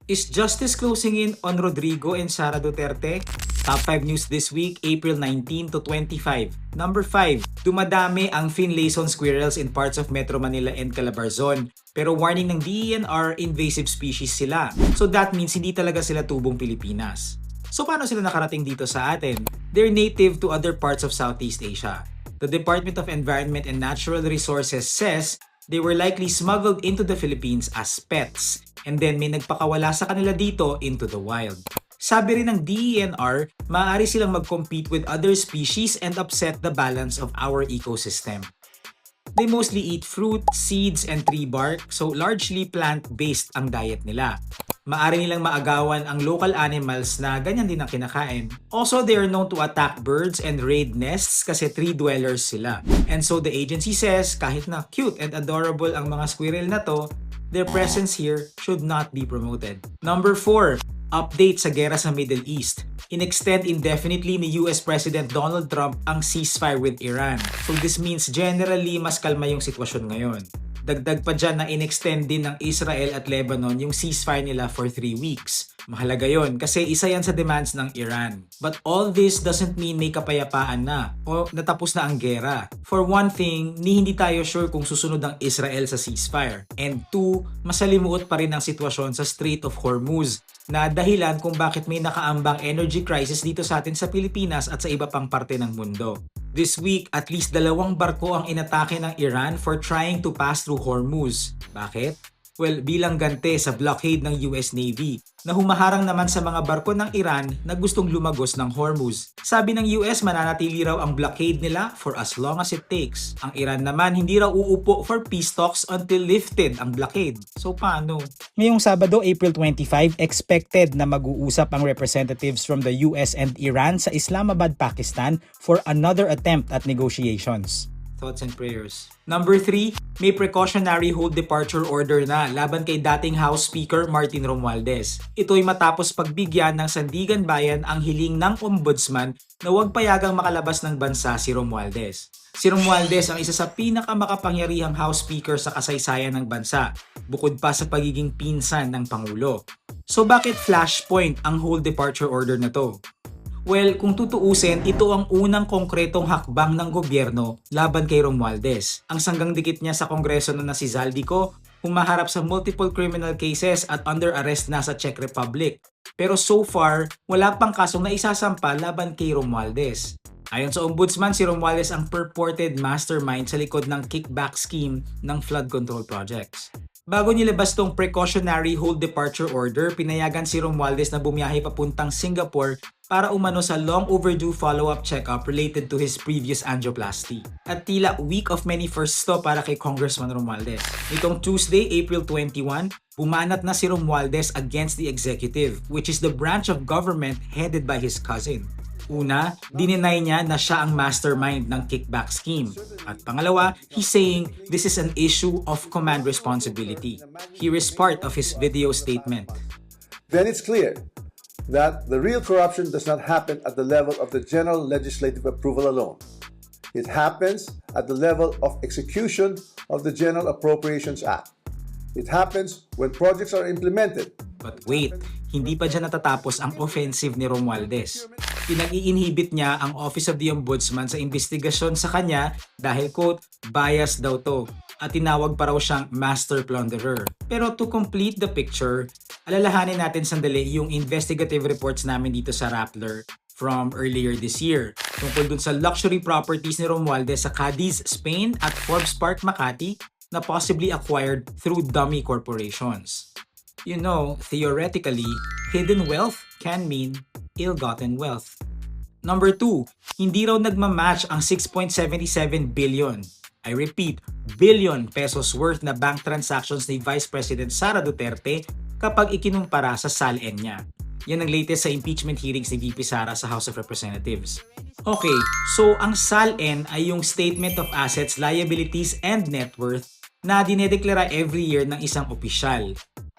Is justice closing in on Rodrigo and Sara Duterte? Top 5 news this week, April 19 to 25. Number 5, dumadami ang Finlayson squirrels in parts of Metro Manila and Calabarzon. Pero warning ng DENR, invasive species sila. So that means hindi talaga sila tubong Pilipinas. So paano sila nakarating dito sa atin? They're native to other parts of Southeast Asia. The Department of Environment and Natural Resources says they were likely smuggled into the Philippines as pets and then may nagpakawala sa kanila dito into the wild. Sabi rin ng DENR, maaari silang mag-compete with other species and upset the balance of our ecosystem. They mostly eat fruit, seeds, and tree bark, so largely plant-based ang diet nila. Maaari nilang maagawan ang local animals na ganyan din ang kinakain. Also, they are known to attack birds and raid nests kasi tree dwellers sila. And so the agency says, kahit na cute and adorable ang mga squirrel na to, their presence here should not be promoted. Number 4, update sa gera sa Middle East. In-extend indefinitely ni US President Donald Trump ang ceasefire with Iran. So this means generally mas kalma yung sitwasyon ngayon. Dagdag pa dyan na in-extend din ng Israel at Lebanon yung ceasefire nila for 3 weeks. Mahalaga yon kasi isa yan sa demands ng Iran. But all this doesn't mean may kapayapaan na o natapos na ang gera. For one thing, hindi tayo sure kung susunod ang Israel sa ceasefire. And 2, masalimuot pa rin ang sitwasyon sa Strait of Hormuz na dahilan kung bakit may nakaambang energy crisis dito sa atin sa Pilipinas at sa iba pang parte ng mundo. This week, at least 2 barko ang inatake ng Iran for trying to pass through Hormuz. Bakit? Well, bilang gante sa blockade ng US Navy na humaharang naman sa mga barko ng Iran na gustong lumagos ng Hormuz. Sabi ng US, mananatili raw ang blockade nila for as long as it takes. Ang Iran naman hindi raw uupo for peace talks until lifted ang blockade. So paano? Ngayong Sabado, April 25, expected na mag-uusap ang representatives from the US and Iran sa Islamabad, Pakistan for another attempt at negotiations. Thoughts and prayers. Number 3, may precautionary hold departure order na laban kay dating House Speaker Martin Romualdez. Ito'y matapos pagbigyan ng Sandigan Bayan ang hiling ng Ombudsman na huwag payagang makalabas ng bansa si Romualdez. Si Romualdez ang isa sa pinakamakapangyarihang House Speaker sa kasaysayan ng bansa, bukod pa sa pagiging pinsan ng Pangulo. So bakit flashpoint ang hold departure order na to? Well, kung tutuusin, ito ang unang konkretong hakbang ng gobyerno laban kay Romualdez. Ang sanggang dikit niya sa Kongreso na si Zaldico, humaharap sa multiple criminal cases at under arrest na sa Czech Republic. Pero so far, wala pang kasong na isasampa laban kay Romualdez. Ayon sa Ombudsman, si Romualdez ang purported mastermind sa likod ng kickback scheme ng flood control projects. Bago nilabas tong precautionary hold departure order, pinayagan si Romualdez na bumiyahe papuntang Singapore para umano sa long overdue follow-up check-up related to his previous angioplasty. At tila week of many firsts to para kay Congressman Romualdez. Nitong Tuesday, April 21, bumanat na si Romualdez against the executive, which is the branch of government headed by his cousin. Una, dininay niya na siya ang mastermind ng kickback scheme. At pangalawa, he's saying this is an issue of command responsibility. Here is part of his video statement. Then it's clear that the real corruption does not happen at the level of the general legislative approval alone. It happens at the level of execution of the General Appropriations Act. It happens when projects are implemented. But wait, hindi pa dyan natatapos ang offensive ni Romualdez. Pinag-i-inhibit niya ang Office of the Ombudsman sa investigasyon sa kanya dahil quote, bias daw to at tinawag pa raw siyang master plunderer. Pero to complete the picture, alalahanin natin sandali yung investigative reports namin dito sa Rappler from earlier this year tungkol dun sa luxury properties ni Romualdez sa Cadiz, Spain at Forbes Park, Makati na possibly acquired through dummy corporations. You know, theoretically, hidden wealth can mean ill-gotten wealth. Number 2, hindi raw nagmamatch ang 6.77 billion, I repeat, billion pesos worth na bank transactions ni Vice President Sara Duterte kapag ikinumpara sa SALN niya. Yan ang latest sa impeachment hearings ni VP Sara sa House of Representatives. Okay, so ang SALN ay yung Statement of Assets, Liabilities, and Net Worth na dinedeklara every year ng isang opisyal.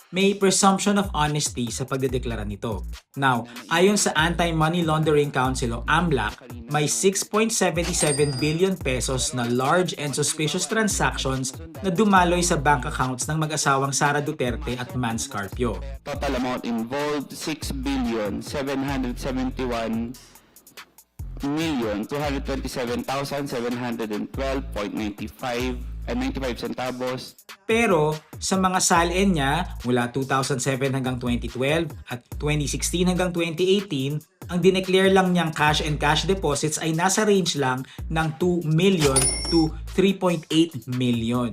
may presumption of honesty sa pagdedeklara nito. Now, ayon sa Anti-Money Laundering Council o AMLAC, may 6.77 billion pesos na large and suspicious transactions na dumaloy sa bank accounts ng mag-asawang Sara Duterte at Mans Carpio. Total amount involved 6,721,227,712.95 centavos. Pero sa mga salin niya mula 2007 hanggang 2012 at 2016 hanggang 2018, ang dineclare lang niyang cash and cash deposits ay nasa range lang ng 2 million to 3.8 million.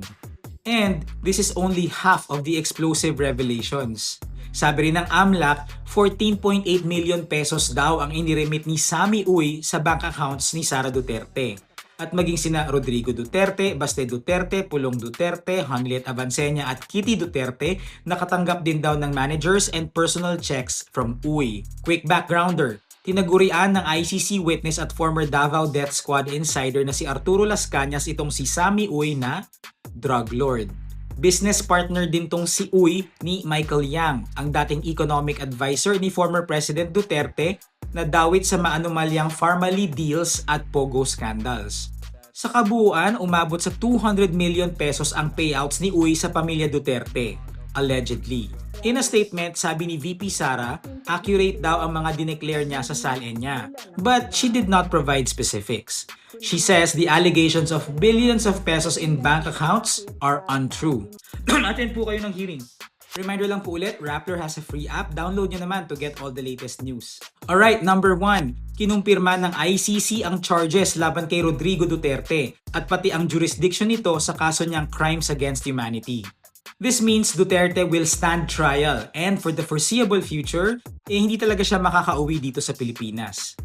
And this is only half of the explosive revelations. Sabi rin ng AMLAC, 14.8 million pesos daw ang iniremit ni Sammy Uy sa bank accounts ni Sara Duterte. At maging sina Rodrigo Duterte, Baste Duterte, Pulong Duterte, Henriette Avancenia at Kitty Duterte nakatanggap din daw ng managers and personal checks from Uy. Quick backgrounder, tinagurian ng ICC witness at former Davao Death Squad insider na si Arturo Las Cañas itong si Sammy Uy na drug lord. Business partner din tong si Uy ni Michael Yang, ang dating economic advisor ni former President Duterte na dawit sa maanumalyang Pharmaly deals at Pogo scandals. Sa kabuuan, umabot sa 200 million pesos ang payouts ni Uy sa pamilya Duterte, allegedly. In a statement, sabi ni VP Sara, accurate daw ang mga dineclare niya sa salin niya. But she did not provide specifics. She says the allegations of billions of pesos in bank accounts are untrue. Attend po kayo ng hearing. Reminder lang po ulit, Rappler has a free app. Download nyo naman to get all the latest news. Alright, number 1. Kinumpirma ng ICC ang charges laban kay Rodrigo Duterte at pati ang jurisdiction nito sa kaso niyang crimes against humanity. This means Duterte will stand trial and for the foreseeable future, hindi talaga siya makakauwi dito sa Pilipinas.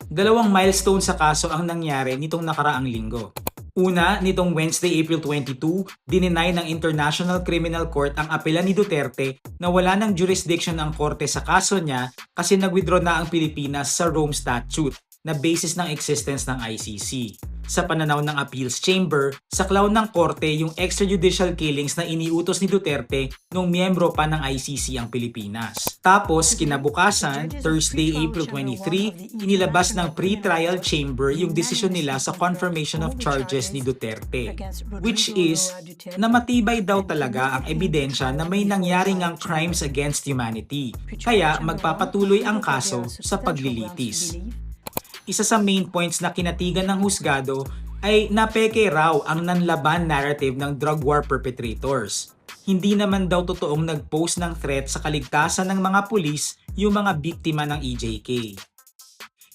Dalawang milestone sa kaso ang nangyari nitong nakaraang linggo. Una, nitong Wednesday, April 22, dininay ng International Criminal Court ang apela ni Duterte na wala ng jurisdiction ang korte sa kaso niya kasi nag-withdraw na ang Pilipinas sa Rome Statute na basis ng existence ng ICC. Sa pananaw ng Appeals Chamber, saklaw ng korte yung extrajudicial killings na iniutos ni Duterte nung miyembro pa ng ICC ang Pilipinas. Tapos, kinabukasan, Thursday, April 23, inilabas ng pre-trial chamber yung desisyon nila sa confirmation of charges ni Duterte, which is na matibay daw talaga ang ebidensya na may nangyari ngang crimes against humanity, kaya magpapatuloy ang kaso sa paglilitis. Isa sa main points na kinatigan ng husgado ay napeke raw ang nanlaban narrative ng drug war perpetrators. Hindi naman daw totoong nag-post ng threat sa kaligtasan ng mga pulis yung mga biktima ng EJK.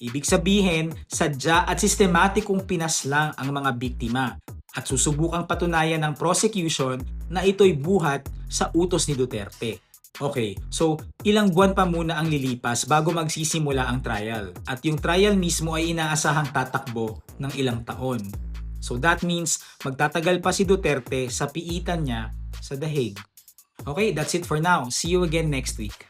Ibig sabihin, sadya at sistematikong pinaslang ang mga biktima at susubukang patunayan ng prosecution na ito'y buhat sa utos ni Duterte. Okay, so ilang buwan pa muna ang lilipas bago magsisimula ang trial. At yung trial mismo ay inaasahang tatakbo ng ilang taon. So that means magtatagal pa si Duterte sa piitan niya sa The Hague. Okay, that's it for now. See you again next week.